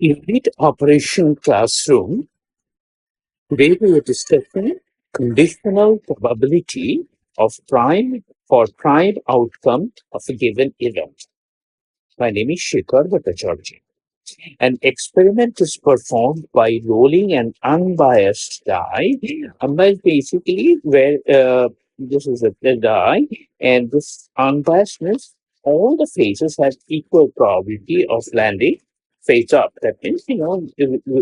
Unit operation classroom, today we are discussing conditional probability of prime outcome of a given event. My name is Shekhar Bhattacharjee. An experiment is performed by rolling an unbiased die. Unbiased basically where this is a die, and this unbiased means all the faces have equal probability of landing face up. That means,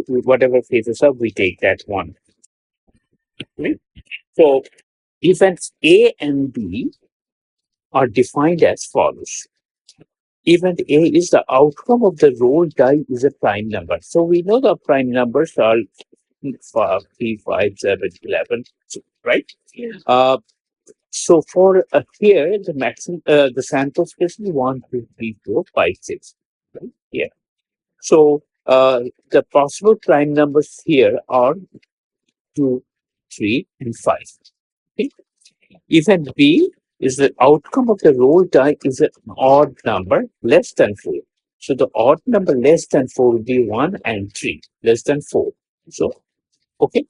whatever faces up, we take that one. Right? So events A and B are defined as follows. Event A is the outcome of the roll die is a prime number. So we know the prime numbers are 3, 5, 7, 11, right? Uh, so for here, the maximum, the sample space is 1, 2, 3, 4, 5, 6. Right? Yeah. So the possible prime numbers here are 2, 3, and 5. Okay? Event B is the outcome of the roll die is an odd number less than 4. So the odd number less than 4 will be 1 and 3, less than 4. So, okay.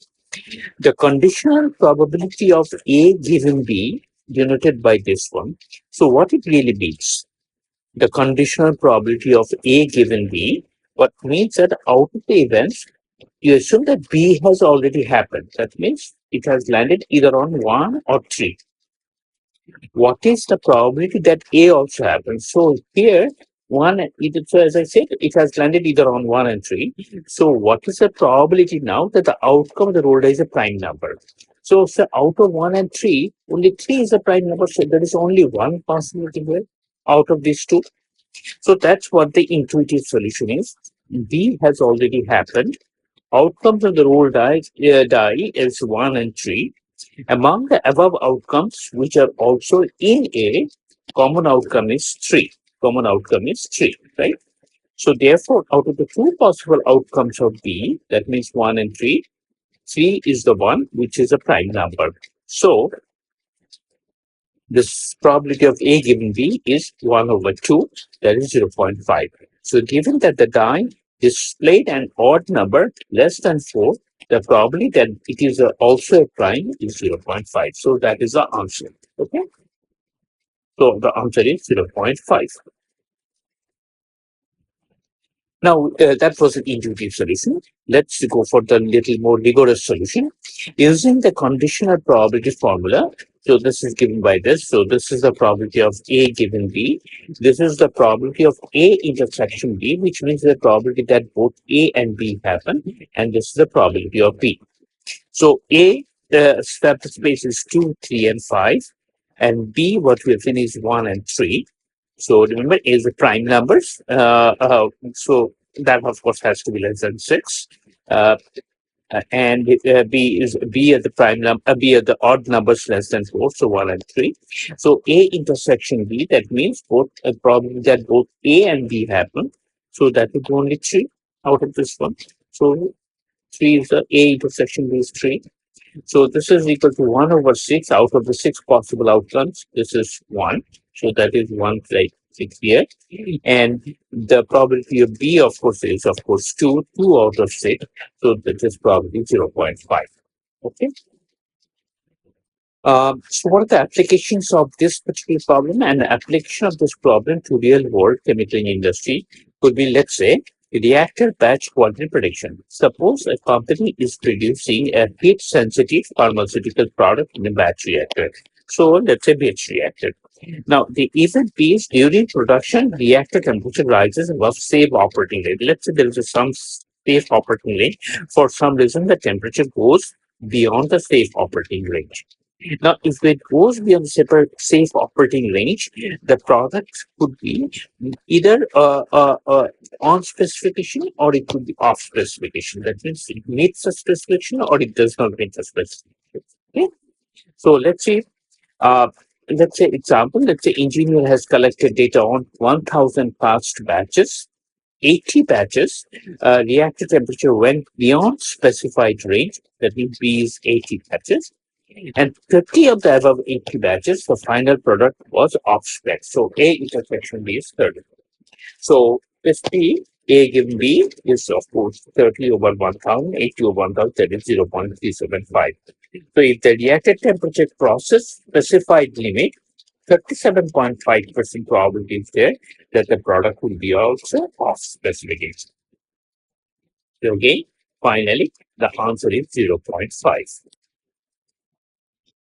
The conditional probability of A given B denoted by this one. So what it really means, the conditional probability of A given B, what means that out of the events, you assume that B has already happened. That means it has landed either on 1 or 3. What is the probability that A also happens? So here, so as I said, it has landed either on 1 and 3. So what is the probability now that the outcome of the roll die is a prime number? So, out of 1 and 3, only 3 is a prime number. So there is only one possibility here out of these two. So that's what the intuitive solution is. B has already happened. Outcomes of the roll die is 1 and 3. Among the above outcomes, which are also in A, common outcome is 3. Common outcome is 3, right? So therefore, out of the two possible outcomes of B, that means 1 and 3, 3 is the one which is a prime number. So this probability of A given B is 1 over 2, that is 0.5. So given that the die displayed an odd number less than 4, the probability that it is also a prime is 0.5. So that is the answer. Okay. So the answer is 0.5. Now, that was an intuitive solution. Let's go for the little more rigorous solution. Using the conditional probability formula, so this is given by this. So this is the probability of A given B. This is the probability of A intersection B, which means the probability that both A and B happen. And this is the probability of B. So A, the step space is 2, 3, and 5. And B, what we have finished is 1 and 3. So remember, A is the prime numbers. So that of course has to be less than 6. And B at the prime number, B at the odd numbers less than 4, so 1 and 3. So A intersection B, that means both probably that both A and B happen. So that would be only 3 out of this one. So 3 is the A intersection B is 3. So this is equal to 1 over 6 out of the 6 possible outcomes. This is 1. So that is 1 like 6 here. And the probability of B, of course, is 2 out of 6. So that is probably 0.5. Okay. So what are the applications of this particular problem? And the application of this problem to real world chemical industry could be, let's say, reactor batch quality prediction. Suppose a company is producing a heat sensitive pharmaceutical product in a batch reactor. So let's say batch reactor. Now, the event B is during production, reactor temperature rises above safe operating rate. Let's say there is some safe operating rate. For some reason, the temperature goes beyond the safe operating range. Now, if it goes beyond the safe operating range, the product could be either on specification or it could be off specification. That means it meets the specification or it does not meet the specification. Okay? So uh, let's say example, let's say engineer has collected data on 1,000 past batches. 80 batches, reactor temperature went beyond specified range. That means B is 80 batches. And 30 of the above 80 batches, the final product was off spec. So A intersection B is 30. So this B, A given B is, of course, 30 over 1000, 80 over 1000, that is 0.375. So if the reactor temperature crosses specified limit, 37.5% probability is there that the product will be also off specification. So again, finally, the answer is 0.5.